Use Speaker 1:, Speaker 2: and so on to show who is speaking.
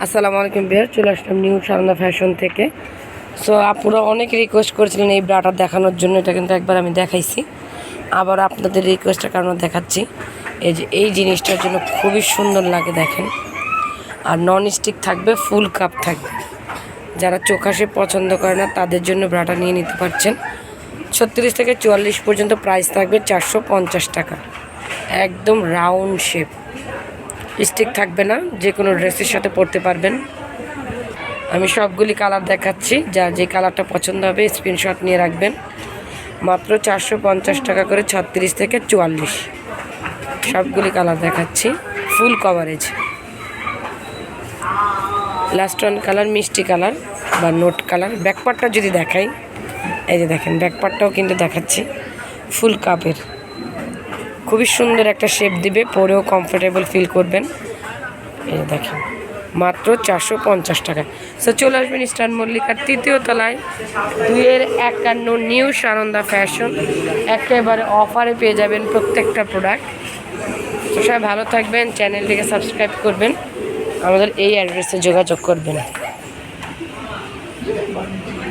Speaker 1: আসসালামু আলাইকুম বিয়ার, চলে আসলাম নিউ সারন্দা ফ্যাশন থেকে। সো আপুরা অনেক রিকোয়েস্ট করেছিলেন এই ব্রাটা দেখানোর জন্য। এটা কিন্তু একবার আমি দেখাইছি, আবার আপনাদের রিকোয়েস্টের কারণে দেখাচ্ছি। এই যে এই জিনিসটার জন্য খুবই সুন্দর লাগে, দেখেন। আর নন স্টিক থাকবে, ফুল কাপ থাকবে। যারা চোখাশে পছন্দ করে না তাদের জন্য ব্রাটা নিয়ে নিতে পারছেন। 36 থেকে 44 পর্যন্ত প্রাইস থাকবে 450 টাকা। একদম রাউন্ড শেপ, স্টিক থাকবে না, যে কোনো ড্রেসের সাথে পরতে পারবেন। আমি সবগুলি কালার দেখাচ্ছি, যার যে কালারটা পছন্দ হবে স্ক্রিনশট নিয়ে রাখবেন। মাত্র 450 টাকা করে 36 থেকে 44। সবগুলি কালার দেখাচ্ছি, ফুল কভারেজ। লাস্ট ওয়ান কালার মিষ্টি কালার বা নোট কালার। ব্যাকপার্টটা যদি দেখাই, এই যে দেখেন ব্যাকপার্টটাও কিন্তু দেখাচ্ছি, ফুল কাপের। খুবই সুন্দর একটা শেপ দিবে, পরেও কমফোর্টেবল ফিল করবেন। এই যে দেখেন, মাত্র 450 টাকা। সো চলে আসবেন ইস্টার্ন মল্লিকার 3য় তলায় 2-51 নিউ সারন্দা ফ্যাশন। একেবারে অফারে পেয়ে যাবেন প্রত্যেকটা প্রোডাক্ট। তো সবাই ভালো থাকবেন, চ্যানেলটিকে সাবস্ক্রাইব করবেন, আমাদের এই অ্যাড্রেসে যোগাযোগ করবেন।